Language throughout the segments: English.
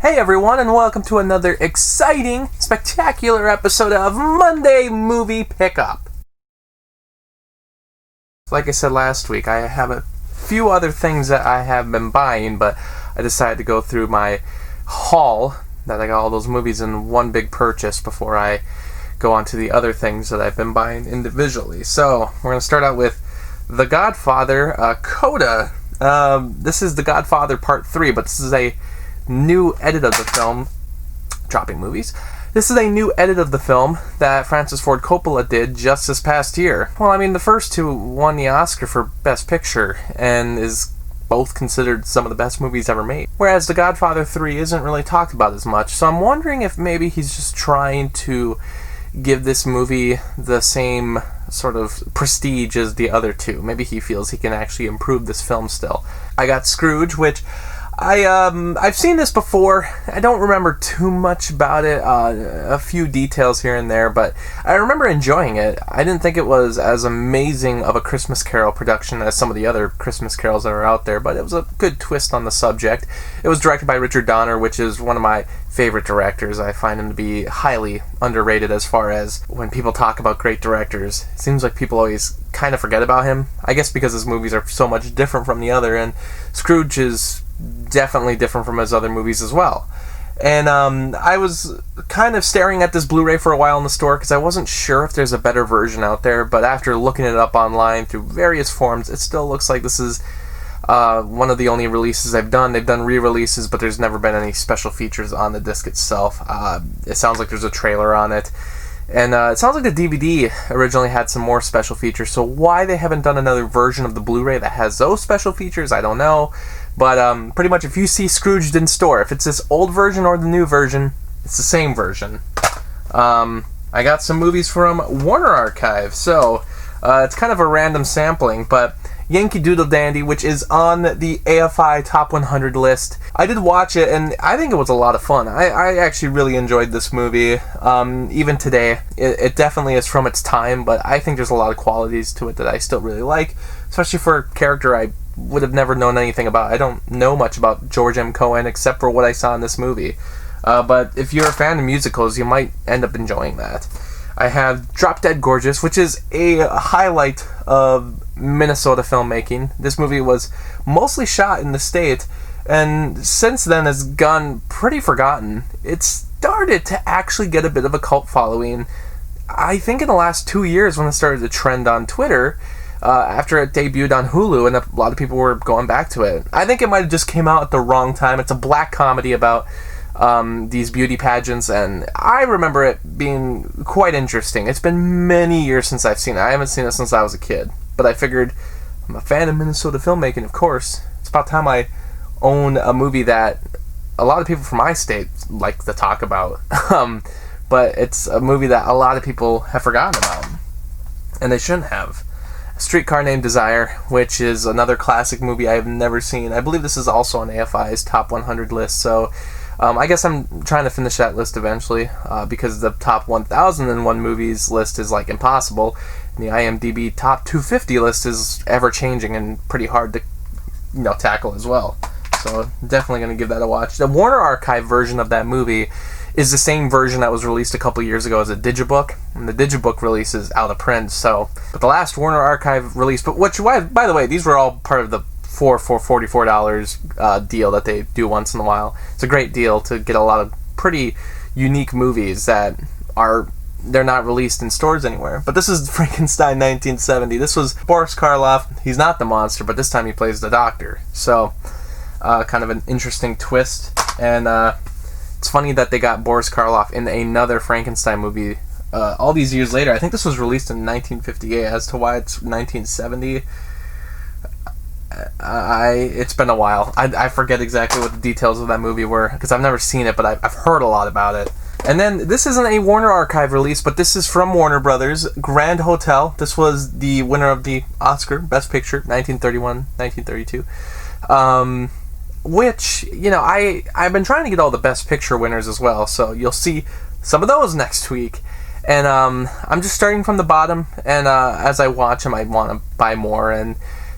Hey everyone, and welcome to another exciting, spectacular episode of Monday Movie Pickup. Like I said last week, I have a few other things that I have been buying, but I decided to go through my haul, that I got all those movies in one big purchase before I go on to the other things that I've been buying individually. So, we're going to start out with The Godfather, Coda. This is The Godfather Part 3, but this is a new edit of the film. Dropping movies. This is a new edit of the film that Francis Ford Coppola did just this past year. Well, I mean, the first two won the Oscar for Best Picture and is both considered some of the best movies ever made. Whereas The Godfather 3 isn't really talked about as much, so I'm wondering if maybe he's just trying to give this movie the same sort of prestige as the other two. Maybe he feels he can actually improve this film still. I got Scrooge, which I've seen this before. I don't remember too much about it, a few details here and there, but I remember enjoying it. I didn't think it was as amazing of a Christmas Carol production as some of the other Christmas carols that are out there, but it was a good twist on the subject. It was directed by Richard Donner, which is one of my favorite directors. I find him to be highly underrated as far as when people talk about great directors. It seems like people always kind of forget about him. I guess because his movies are so much different from the other, and Scrooge is definitely different from his other movies as well. And I was kind of staring at this Blu-ray for a while in the store because I wasn't sure if there's a better version out there, but after looking it up online through various forms, it still looks like this is one of the only releases they've done. They've done re-releases, but there's never been any special features on the disc itself. It sounds like there's a trailer on it. And it sounds like the DVD originally had some more special features, so why they haven't done another version of the Blu-ray that has those special features, I don't know. But pretty much if you see Scrooged in store, if it's this old version or the new version, it's the same version. I got some movies from Warner Archive, so it's kind of a random sampling, but Yankee Doodle Dandy, which is on the AFI Top 100 list. I did watch it, and I think it was a lot of fun. I actually really enjoyed this movie. Even today, it definitely is from its time, but I think there's a lot of qualities to it that I still really like, especially for a character I would have never known anything about. I don't know much about George M. Cohan except for what I saw in this movie. But if you're a fan of musicals, you might end up enjoying that. I have Drop Dead Gorgeous, which is a highlight of Minnesota filmmaking. This movie was mostly shot in the state, and since then has gone pretty forgotten. It started to actually get a bit of a cult following, I think in the last 2 years when it started to trend on Twitter, after it debuted on Hulu, and a lot of people were going back to it. I think it might have just came out at the wrong time. It's a black comedy about these beauty pageants, and I remember it being quite interesting. It's been many years since I've seen it. I haven't seen it since I was a kid, but I figured I'm a fan of Minnesota filmmaking, of course. It's about time I own a movie that a lot of people from my state like to talk about. But it's a movie that a lot of people have forgotten about, and they shouldn't have. Streetcar Named Desire, which is another classic movie I have never seen. I believe this is also on AFI's Top 100 list, so I guess I'm trying to finish that list eventually, because the Top 1001 movies list is like impossible, and the IMDb Top 250 list is ever-changing and pretty hard to tackle as well. So definitely going to give that a watch. The Warner Archive version of that movie is the same version that was released a couple years ago as a digibook, and the digibook release is out of print. So, but the last Warner Archive release, by the way, these were all part of the for $44 deal that they do once in a while. It's a great deal to get a lot of pretty unique movies that they're not released in stores anywhere. But this is Frankenstein 1970. This was Boris Karloff. He's not the monster, but this time he plays the doctor. So, kind of an interesting twist. And it's funny that they got Boris Karloff in another Frankenstein movie all these years later. I think this was released in 1958. As to why it's 1970, it's been a while. I forget exactly what the details of that movie were because I've never seen it, but I've heard a lot about it. And then this isn't a Warner Archive release, but this is from Warner Brothers, Grand Hotel. This was the winner of the Oscar Best Picture, 1931, 1932. Which, I've been trying to get all the Best Picture winners as well, so you'll see some of those next week. And I'm just starting from the bottom, and as I watch them, I want to buy more and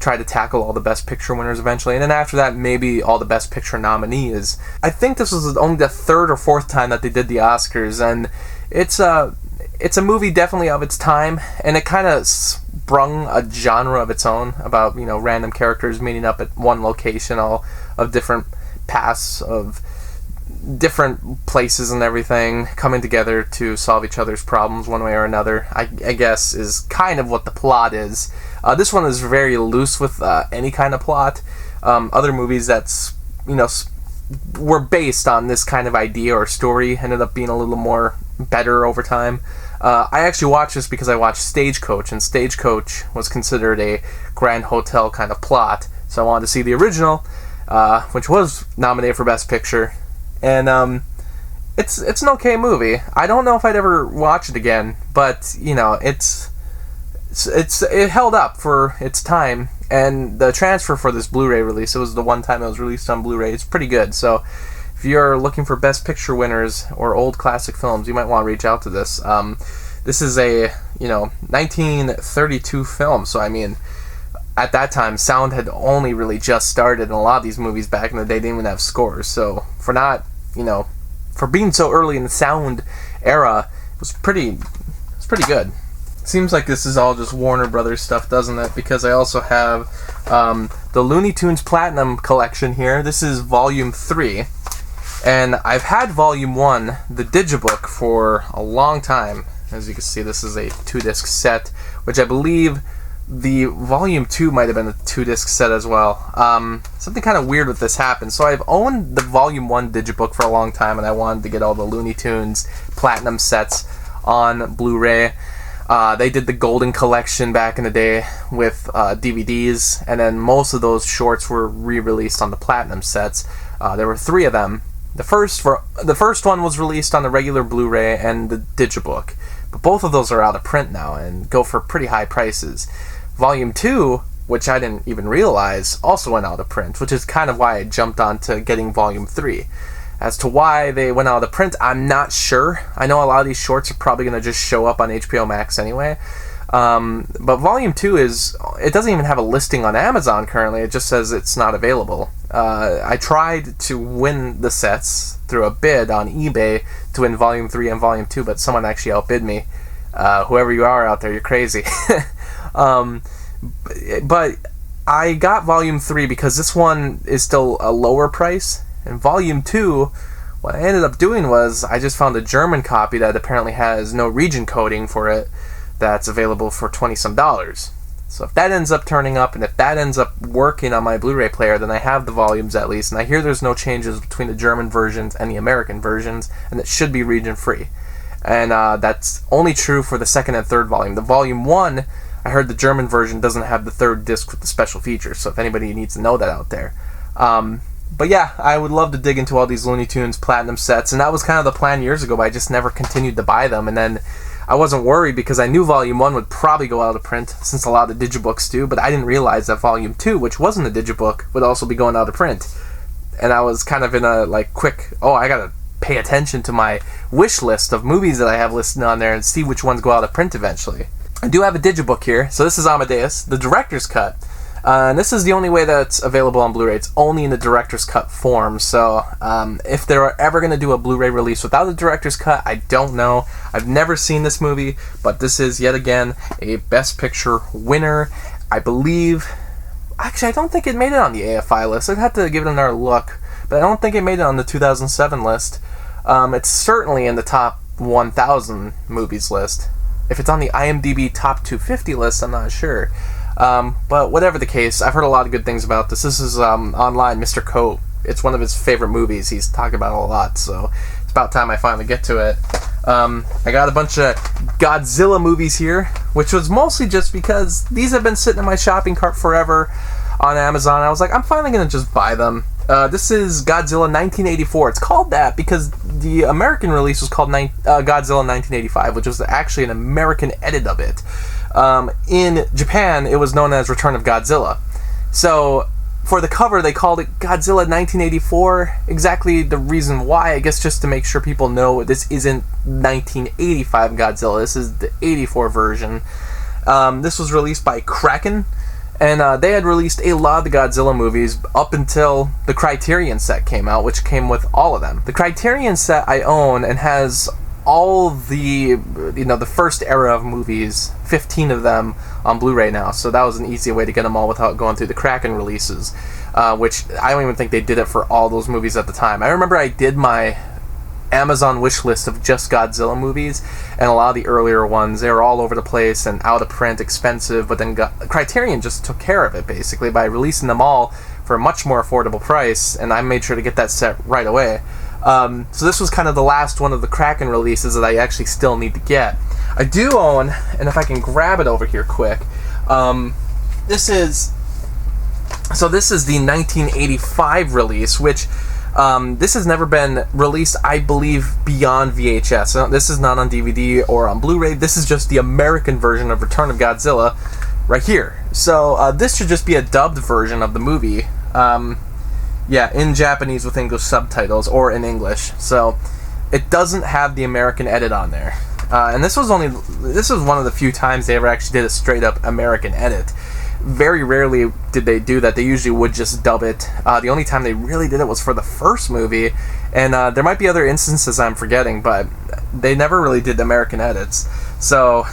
try to tackle all the Best Picture winners eventually, and then after that, maybe all the Best Picture nominees. I think this was only the third or fourth time that they did the Oscars, and it's a movie definitely of its time, and it kind of sprung a genre of its own about, you know, random characters meeting up at one location, all of different paths of different places and everything, coming together to solve each other's problems one way or another, I guess is kind of what the plot is. This one is very loose with any kind of plot. Other movies that's, you know, were based on this kind of idea or story ended up being a little more better over time. I actually watched this because I watched Stagecoach, and Stagecoach was considered a Grand Hotel kind of plot, so I wanted to see the original, which was nominated for Best Picture. And it's an okay movie. I don't know if I'd ever watch it again, but you know, it held up for its time, and the transfer for this Blu-ray release, it was the one time it was released on Blu-ray, it's pretty good. So if you're looking for Best Picture winners or old classic films, you might want to reach out to this. This is a, you know, 1932 film, so I mean, at that time, sound had only really just started, and a lot of these movies back in the day didn't even have scores. So for not, you know, for being so early in the sound era, it was pretty good. Seems like this is all just Warner Brothers stuff, doesn't it? Because I also have the Looney Tunes Platinum collection here. This is Volume 3, and I've had Volume 1, the Digibook, for a long time. As you can see, this is a 2-disc set, which I believe the Volume 2 might have been a 2-disc set as well. Something kind of weird with this happened. So I've owned the Volume 1 Digibook for a long time, and I wanted to get all the Looney Tunes Platinum sets on Blu-ray. They did the Golden Collection back in the day with DVDs, and then most of those shorts were re-released on the Platinum sets. There were 3 of them. The first one was released on the regular Blu-ray and the Digibook, but both of those are out of print now and go for pretty high prices. Volume 2, which I didn't even realize, also went out of print, which is kind of why I jumped on to getting Volume 3. As to why they went out of print, I'm not sure. I know a lot of these shorts are probably going to just show up on HBO Max anyway. But Volume 2 it doesn't even have a listing on Amazon currently. It just says it's not available. I tried to win the sets through a bid on eBay to win Volume 3 and Volume 2, but someone actually outbid me. Whoever you are out there, you're crazy. But I got Volume 3 because this one is still a lower price. And Volume 2, what I ended up doing was I just found a German copy that apparently has no region coding for it, that's available for $20-some. So if that ends up turning up, and if that ends up working on my Blu-ray player, then I have the volumes at least. And I hear there's no changes between the German versions and the American versions, and it should be region-free. And that's only true for the second and third volume. The Volume 1, I heard the German version doesn't have the third disc with the special features, so if anybody needs to know that out there. But yeah, I would love to dig into all these Looney Tunes Platinum sets, and that was kind of the plan years ago, but I just never continued to buy them. And then I wasn't worried because I knew Volume 1 would probably go out of print, since a lot of the Digibooks do, but I didn't realize that Volume 2, which wasn't a Digibook, would also be going out of print. And I was kind of in a, quick, I gotta pay attention to my wish list of movies that I have listed on there and see which ones go out of print eventually. I do have a Digibook here, so this is Amadeus, the director's cut. And this is the only way that's available on Blu-ray. It's only in the director's cut form, so if they're ever going to do a Blu-ray release without the director's cut, I don't know. I've never seen this movie, but this is, yet again, a Best Picture winner. I believe... Actually, I don't think it made it on the AFI list. I'd have to give it another look, but I don't think it made it on the 2007 list. It's certainly in the top 1,000 movies list. If it's on the IMDb top 250 list, I'm not sure. But whatever the case, I've heard a lot of good things about this. This is online, Mr. Coe. It's one of his favorite movies. He's talked about it a lot, so it's about time I finally get to it. I got a bunch of Godzilla movies here, which was mostly just because these have been sitting in my shopping cart forever on Amazon. I was like, I'm finally going to just buy them. This is Godzilla 1984. It's called that because the American release was called Godzilla 1985, which was actually an American edit of it. In Japan, it was known as Return of Godzilla. So, for the cover, they called it Godzilla 1984. Exactly the reason why, I guess just to make sure people know this isn't 1985 Godzilla. This is the 84 version. This was released by Kraken, And they had released a lot of the Godzilla movies up until the Criterion set came out, which came with all of them. The Criterion set I own and has all the, the first era of movies, 15 of them on Blu-ray now, so that was an easy way to get them all without going through the Kraken releases, which I don't even think they did it for all those movies at the time. I remember I did my Amazon wish list of just Godzilla movies, and a lot of the earlier ones, they were all over the place and out of print, expensive, but then Criterion just took care of it, basically, by releasing them all for a much more affordable price, and I made sure to get that set right away. So this was kind of the last one of the Kraken releases that I actually still need to get. I do own, and if I can grab it over here quick, this is the 1985 release, which this has never been released, I believe, beyond VHS. So this is not on DVD or on Blu-ray. This is just the American version of Return of Godzilla right here. So this should just be a dubbed version of the movie. Yeah, in Japanese with English subtitles, or in English. So it doesn't have the American edit on there. And this was one of the few times they ever actually did a straight up American edit. Very rarely did they do that. They usually would just dub it. The only time they really did it was for the first movie, and there might be other instances I'm forgetting, but they never really did American edits. So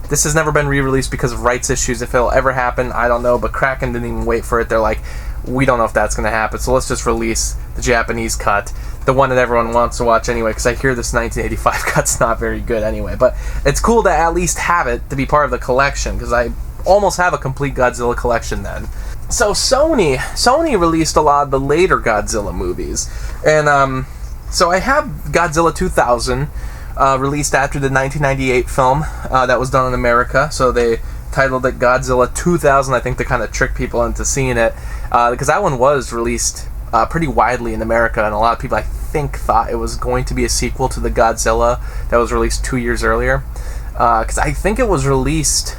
this has never been re-released because of rights issues. If it'll ever happen, I don't know, but Kraken didn't even wait for it. They're like, we don't know if that's going to happen, so let's just release the Japanese cut, the one that everyone wants to watch anyway, because I hear this 1985 cut's not very good anyway. But it's cool to at least have it to be part of the collection, because I almost have a complete Godzilla collection then. So Sony released a lot of the later Godzilla movies, and so I have Godzilla 2000, released after the 1998 film that was done in America. So they titled it Godzilla 2000, I think, to kind of trick people into seeing it, because that one was released pretty widely in America, and a lot of people, I think, thought it was going to be a sequel to the Godzilla that was released 2 years earlier, because I think it was released,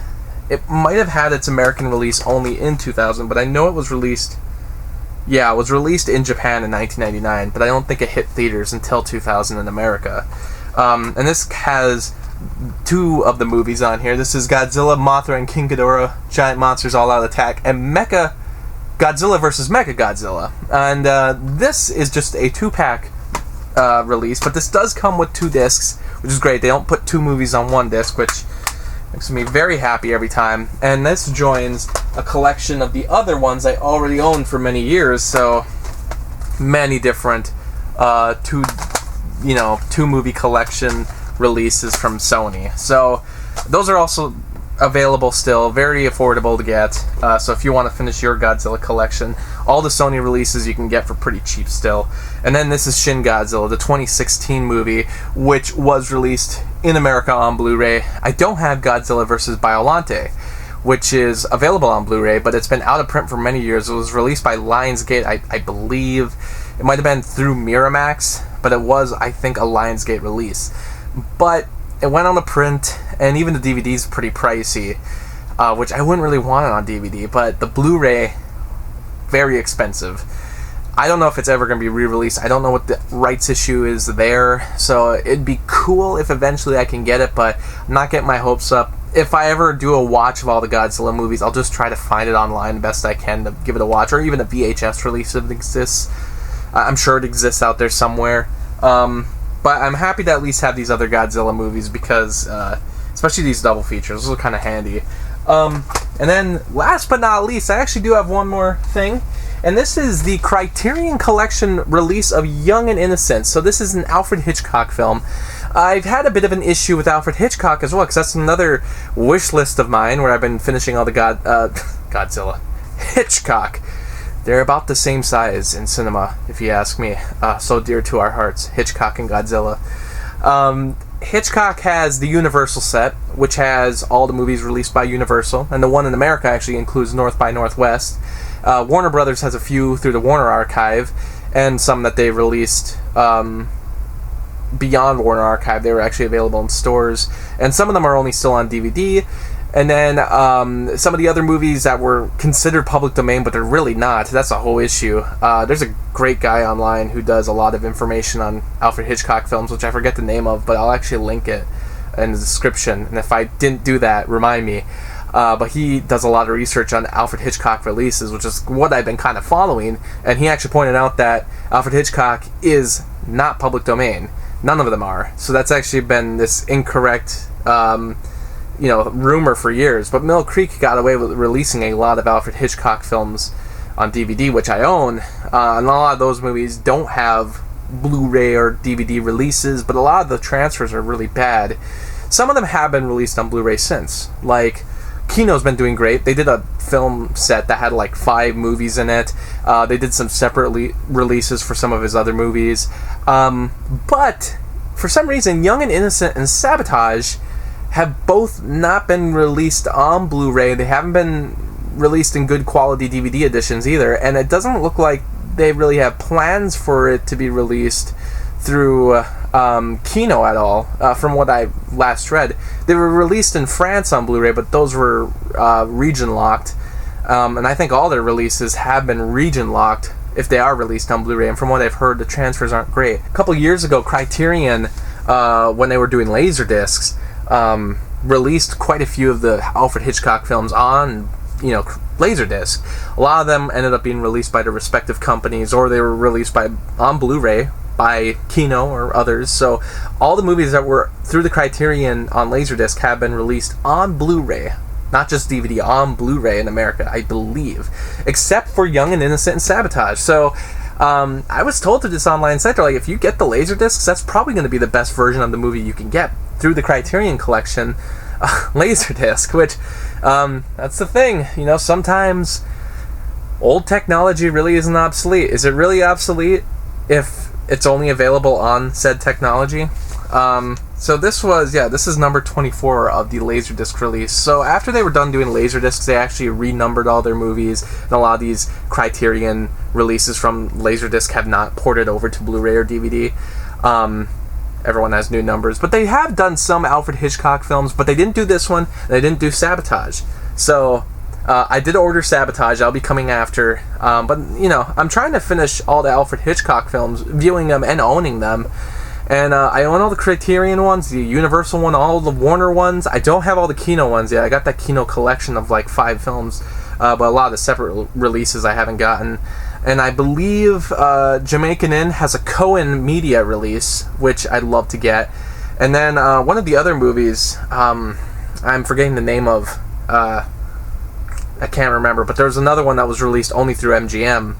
it might have had its American release only in 2000, but I know it was released, yeah, it was released in Japan in 1999, but I don't think it hit theaters until 2000 in America. And this has two of the movies on here. This is Godzilla, Mothra, and King Ghidorah, Giant Monsters All Out Attack, and Godzilla vs. Mechagodzilla. And this is just a 2-pack release, but this does come with 2 discs, which is great. They don't put 2 movies on 1 disc, which makes me very happy every time. And this joins a collection of the other ones I already owned for many years, so many different 2-movie collection releases from Sony. So those are also available still, very affordable to get. So if you want to finish your Godzilla collection, all the Sony releases you can get for pretty cheap still. And then this is Shin Godzilla, the 2016 movie, which was released in America on Blu-ray. I don't have Godzilla vs. Biollante, which is available on Blu-ray, but it's been out of print for many years. It was released by Lionsgate, I believe. It might have been through Miramax, but it was, I think, a Lionsgate release. But it went on the print, and even the DVD's pretty pricey, which I wouldn't really want it on DVD, but the Blu-ray, very expensive. I don't know if it's ever going to be re-released. I don't know what the rights issue is there, so it'd be cool if eventually I can get it, but I'm not getting my hopes up. If I ever do a watch of all the Godzilla movies, I'll just try to find it online the best I can to give it a watch, or even a VHS release if it exists. I'm sure it exists out there somewhere. But I'm happy to at least have these other Godzilla movies because, especially these double features, those are kind of handy. And then, last but not least, I actually do have one more thing. And this is the Criterion Collection release of Young and Innocent. So this is an Alfred Hitchcock film. I've had a bit of an issue with Alfred Hitchcock as well, because that's another wish list of mine where I've been finishing all the Godzilla. Hitchcock. They're about the same size in cinema, if you ask me. So dear to our hearts, Hitchcock and Godzilla. Hitchcock has the Universal set, which has all the movies released by Universal, and the one in America actually includes North by Northwest. Warner Brothers has a few through the Warner Archive, and some that they released beyond Warner Archive. They were actually available in stores, and some of them are only still on DVD. And then some of the other movies that were considered public domain, but they're really not. That's a whole issue. There's a great guy online who does a lot of information on Alfred Hitchcock films, which I forget the name of, but I'll actually link it in the description. And if I didn't do that, remind me. but he does a lot of research on Alfred Hitchcock releases, which is what I've been kind of following, and he actually pointed out that Alfred Hitchcock is not public domain. None of them are. So that's actually been this incorrect rumor for years. But Mill Creek got away with releasing a lot of Alfred Hitchcock films on DVD, which I own, and a lot of those movies don't have Blu-ray or DVD releases, but a lot of the transfers are really bad. Some of them have been released on Blu-ray since, like Kino's been doing great. They did a film set that had like 5 movies in it. They did some separate releases for some of his other movies, but for some reason Young and Innocent and Sabotage have both not been released on Blu-ray. They haven't been released in good quality DVD editions either, and it doesn't look like they really have plans for it to be released through Kino at all, from what I last read. They were released in France on Blu-ray, but those were region locked, and I think all their releases have been region locked if they are released on Blu-ray, and from what I've heard, the transfers aren't great. A couple years ago, Criterion, when they were doing Laserdiscs, released quite a few of the Alfred Hitchcock films on Laserdisc. A lot of them ended up being released by their respective companies, or they were released on Blu-ray by Kino or others. So all the movies that were through the Criterion on Laserdisc have been released on Blu-ray, not just DVD, on Blu-ray in America, I believe, except for Young and Innocent and Sabotage. So I was told through this online site, like, if you get the Laserdiscs, that's probably going to be the best version of the movie you can get through the Criterion Collection Laserdisc, which that's the thing, sometimes old technology really isn't obsolete. Is it really obsolete if it's only available on said technology? So this is number 24 of the Laserdisc release. So after they were done doing Laserdiscs, they actually renumbered all their movies, and a lot of these Criterion releases from Laserdisc have not ported over to Blu-ray or DVD. Everyone has new numbers, but they have done some Alfred Hitchcock films, but they didn't do this one, and they didn't do Sabotage. So I did order Sabotage. I'll be coming after, but I'm trying to finish all the Alfred Hitchcock films, viewing them and owning them. And I own all the Criterion ones, the Universal one, all the Warner ones. I don't have all the Kino ones yet. I got that Kino collection of like 5 films, but a lot of the separate releases I haven't gotten. And I believe Jamaican Inn has a Cohen Media release, which I'd love to get. And then one of the other movies, I'm forgetting the name of, I can't remember, but there was another one that was released only through MGM.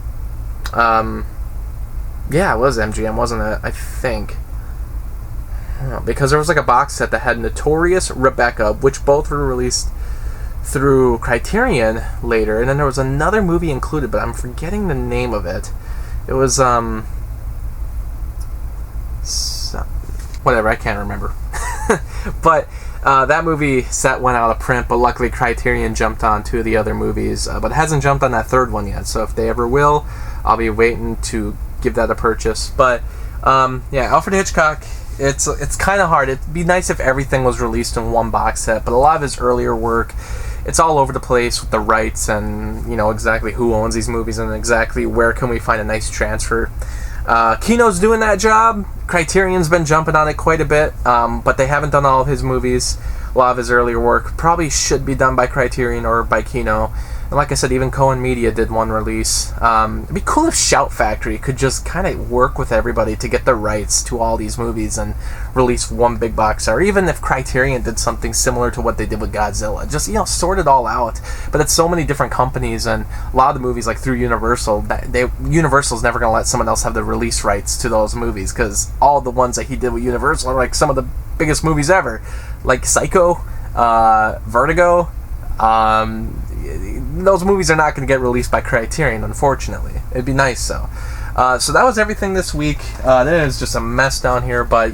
Yeah, it was MGM, wasn't it? I think. Because there was like a box set that had Notorious, Rebecca, which both were released through Criterion later, and then there was another movie included, but I'm forgetting the name of it. It was whatever, I can't remember. But that movie set went out of print, but luckily Criterion jumped on 2 of the other movies, but it hasn't jumped on that 3rd one yet, so if they ever will, I'll be waiting to give that a purchase. But Alfred Hitchcock, it's kind of hard. It'd be nice if everything was released in one box set, but a lot of his earlier work, it's all over the place with the rights and exactly who owns these movies and exactly where can we find a nice transfer. Kino's doing that job. Criterion's been jumping on it quite a bit, but they haven't done all of his movies. A lot of his earlier work probably should be done by Criterion or by Kino. And like I said, even Cohen Media did one release. It'd be cool if Shout Factory could just kind of work with everybody to get the rights to all these movies and release one big box set. Or even if Criterion did something similar to what they did with Godzilla. Just, sort it all out. But it's so many different companies, and a lot of the movies, like through Universal, Universal's never going to let someone else have the release rights to those movies, because all the ones that he did with Universal are like some of the biggest movies ever. Like Psycho, Vertigo, those movies are not going to get released by Criterion, unfortunately. It'd be nice, though. So that was everything this week. There is just a mess down here, but,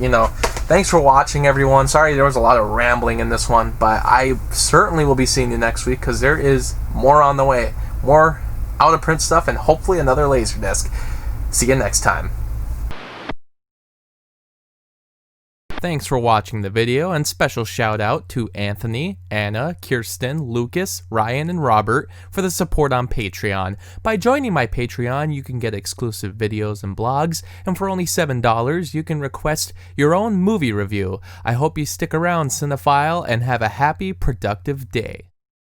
thanks for watching, everyone. Sorry there was a lot of rambling in this one, but I certainly will be seeing you next week, because there is more on the way. More out-of-print stuff, and hopefully another Laserdisc. See you next time. Thanks for watching the video, and special shout out to Anthony, Anna, Kirsten, Lucas, Ryan, and Robert for the support on Patreon. By joining my Patreon, you can get exclusive videos and blogs, and for only $7, you can request your own movie review. I hope you stick around, cinephile, and have a happy, productive day.